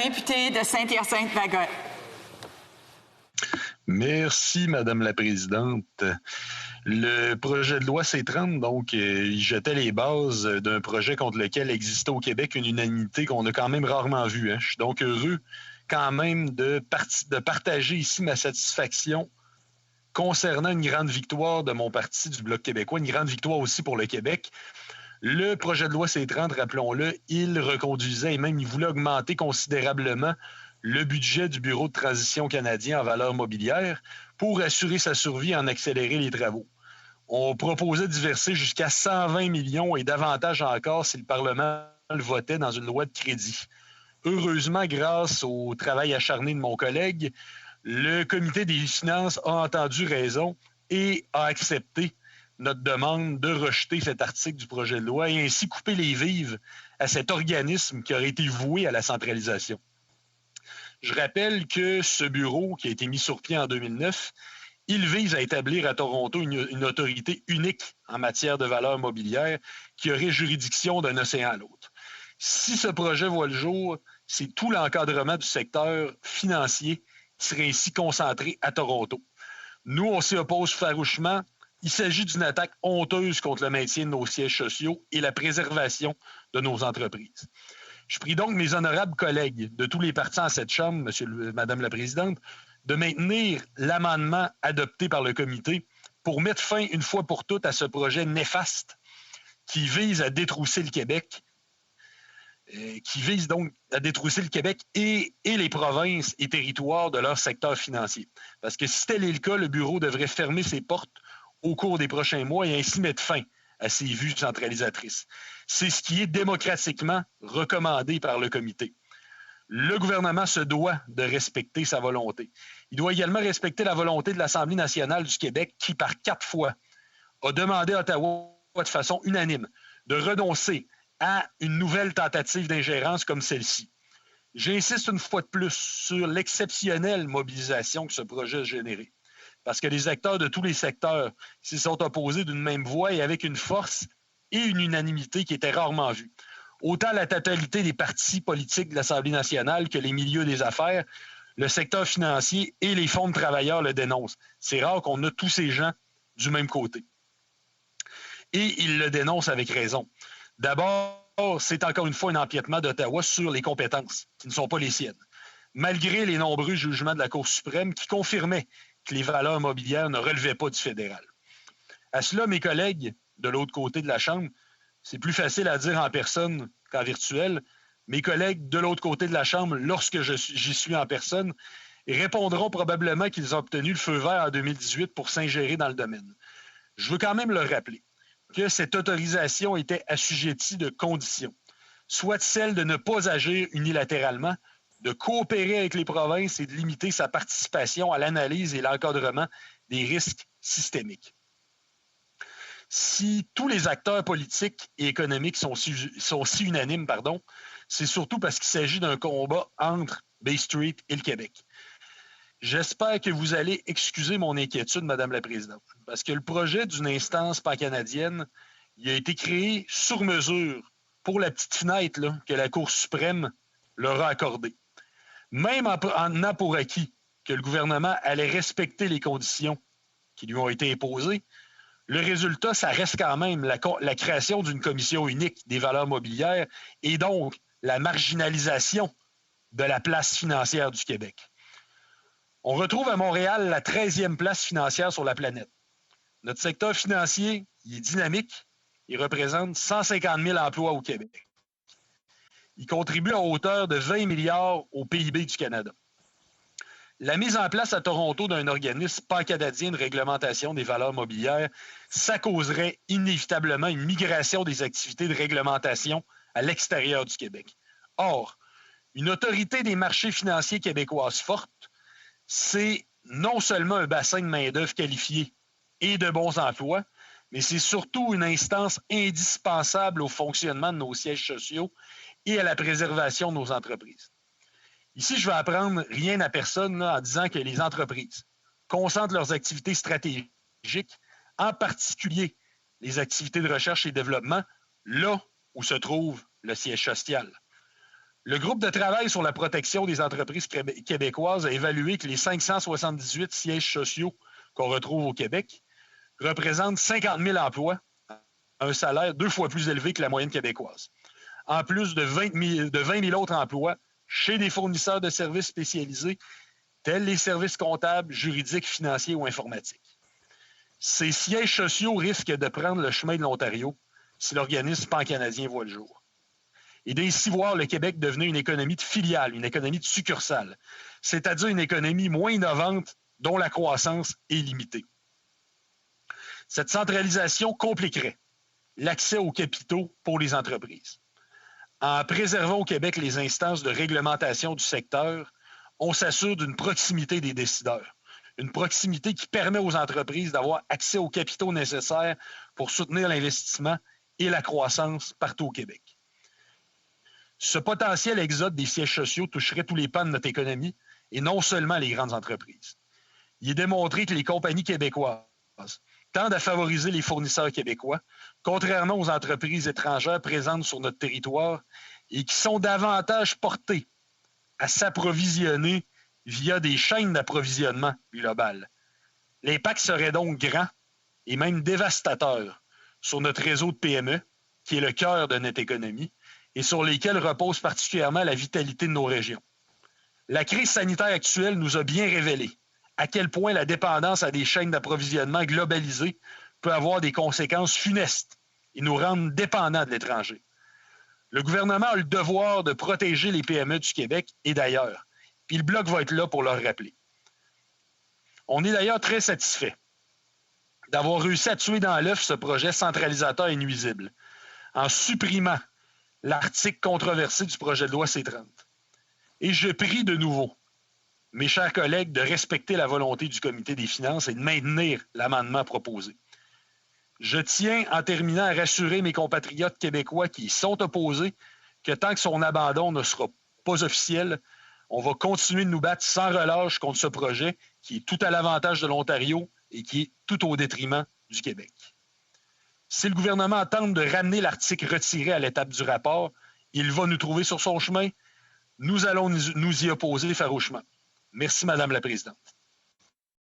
député de Saint-Hyacinthe-Bagotte. Merci, Madame la Présidente. Le projet de loi C-30, donc, il jetait les bases d'un projet contre lequel existait au Québec une unanimité qu'on a quand même rarement vue. Je suis donc heureux quand même de partager ici ma satisfaction concernant une grande victoire de mon parti, du Bloc québécois, une grande victoire aussi pour le Québec. Le projet de loi C-30, rappelons-le, il reconduisait et même il voulait augmenter considérablement le budget du Bureau de transition canadien en valeur mobilière pour assurer sa survie et en accélérer les travaux. On proposait de verser jusqu'à 120 millions et davantage encore si le Parlement le votait dans une loi de crédit. Heureusement, grâce au travail acharné de mon collègue, le comité des finances a entendu raison et a accepté notre demande de rejeter cet article du projet de loi et ainsi couper les vives à cet organisme qui aurait été voué à la centralisation. Je rappelle que ce bureau, qui a été mis sur pied en 2009, il vise à établir à Toronto une autorité unique en matière de valeur mobilière qui aurait juridiction d'un océan à l'autre. Si ce projet voit le jour, c'est tout l'encadrement du secteur financier qui serait ainsi concentré à Toronto. Nous, on s'y oppose farouchement. Il s'agit d'une attaque honteuse contre le maintien de nos sièges sociaux et la préservation de nos entreprises. Je prie donc mes honorables collègues de tous les partis en cette Chambre, Madame la Présidente, de maintenir l'amendement adopté par le comité pour mettre fin une fois pour toutes à ce projet néfaste qui vise à détrousser le Québec, et les provinces et territoires de leur secteur financier. Parce que si tel est le cas, le bureau devrait fermer ses portes au cours des prochains mois et ainsi mettre fin à ces vues centralisatrices. C'est ce qui est démocratiquement recommandé par le comité. Le gouvernement se doit de respecter sa volonté. Il doit également respecter la volonté de l'Assemblée nationale du Québec qui, par 4 fois, a demandé à Ottawa de façon unanime de renoncer à une nouvelle tentative d'ingérence comme celle-ci. J'insiste une fois de plus sur l'exceptionnelle mobilisation que ce projet a générée. Parce que les acteurs de tous les secteurs s'y sont opposés d'une même voix et avec une force et une unanimité qui étaient rarement vues. Autant la totalité des partis politiques de l'Assemblée nationale que les milieux des affaires, le secteur financier et les fonds de travailleurs le dénoncent. C'est rare qu'on a tous ces gens du même côté. Et ils le dénoncent avec raison. D'abord, c'est encore une fois un empiètement d'Ottawa sur les compétences qui ne sont pas les siennes. Malgré les nombreux jugements de la Cour suprême qui confirmaient que les valeurs mobilières ne relevaient pas du fédéral. À cela, mes collègues, de l'autre côté de la Chambre, c'est plus facile à dire en personne qu'en virtuel, mes collègues de l'autre côté de la Chambre, lorsque j'y suis en personne, répondront probablement qu'ils ont obtenu le feu vert en 2018 pour s'ingérer dans le domaine. Je veux quand même leur rappeler que cette autorisation était assujettie de conditions, soit celle de ne pas agir unilatéralement, de coopérer avec les provinces et de limiter sa participation à l'analyse et l'encadrement des risques systémiques. Si tous les acteurs politiques et économiques sont si unanimes, c'est surtout parce qu'il s'agit d'un combat entre Bay Street et le Québec. J'espère que vous allez excuser mon inquiétude, Madame la Présidente, parce que le projet d'une instance pan-canadienne, il a été créé sur mesure pour la petite fenêtre que la Cour suprême leur a accordée. Même en tenant pour acquis que le gouvernement allait respecter les conditions qui lui ont été imposées, le résultat, ça reste quand même la création d'une commission unique des valeurs mobilières et donc la marginalisation de la place financière du Québec. On retrouve à Montréal la 13e place financière sur la planète. Notre secteur financier, il est dynamique. Il représente 150 000 emplois au Québec. Il contribue à hauteur de 20 milliards au PIB du Canada. La mise en place à Toronto d'un organisme pan-canadien de réglementation des valeurs mobilières, ça causerait inévitablement une migration des activités de réglementation à l'extérieur du Québec. Or, une autorité des marchés financiers québécoises forte, c'est non seulement un bassin de main-d'œuvre qualifié et de bons emplois, mais c'est surtout une instance indispensable au fonctionnement de nos sièges sociaux et à la préservation de nos entreprises. Ici, je ne vais apprendre rien à personne en disant que les entreprises concentrent leurs activités stratégiques, en particulier les activités de recherche et développement, là où se trouve le siège social. Le groupe de travail sur la protection des entreprises québécoises a évalué que les 578 sièges sociaux qu'on retrouve au Québec représentent 50 000 emplois, un salaire 2 fois plus élevé que la moyenne québécoise, en plus de 20 000 autres emplois chez des fournisseurs de services spécialisés tels les services comptables, juridiques, financiers ou informatiques. Ces sièges sociaux risquent de prendre le chemin de l'Ontario si l'organisme pan-canadien voit le jour. Et d'ainsi voir le Québec devenir une économie de filiale, une économie de succursale, c'est-à-dire une économie moins innovante dont la croissance est limitée. Cette centralisation compliquerait l'accès aux capitaux pour les entreprises. En préservant au Québec les instances de réglementation du secteur, on s'assure d'une proximité des décideurs, une proximité qui permet aux entreprises d'avoir accès aux capitaux nécessaires pour soutenir l'investissement et la croissance partout au Québec. Ce potentiel exode des sièges sociaux toucherait tous les pans de notre économie et non seulement les grandes entreprises. Il est démontré que les compagnies québécoises tendent à favoriser les fournisseurs québécois, contrairement aux entreprises étrangères présentes sur notre territoire et qui sont davantage portées à s'approvisionner via des chaînes d'approvisionnement globales. L'impact serait donc grand et même dévastateur sur notre réseau de PME, qui est le cœur de notre économie, et sur lesquels repose particulièrement la vitalité de nos régions. La crise sanitaire actuelle nous a bien révélé à quel point la dépendance à des chaînes d'approvisionnement globalisées peut avoir des conséquences funestes et nous rendre dépendants de l'étranger. Le gouvernement a le devoir de protéger les PME du Québec et d'ailleurs, puis le Bloc va être là pour leur rappeler. On est d'ailleurs très satisfait d'avoir réussi à tuer dans l'œuf ce projet centralisateur et nuisible en supprimant l'article controversé du projet de loi C-30. Et je prie de nouveau mes chers collègues de respecter la volonté du Comité des finances et de maintenir l'amendement proposé. Je tiens, en terminant, à rassurer mes compatriotes québécois qui y sont opposés que tant que son abandon ne sera pas officiel, on va continuer de nous battre sans relâche contre ce projet qui est tout à l'avantage de l'Ontario et qui est tout au détriment du Québec. Si le gouvernement tente de ramener l'article retiré à l'étape du rapport, il va nous trouver sur son chemin. Nous allons nous y opposer farouchement. Merci, Madame la Présidente.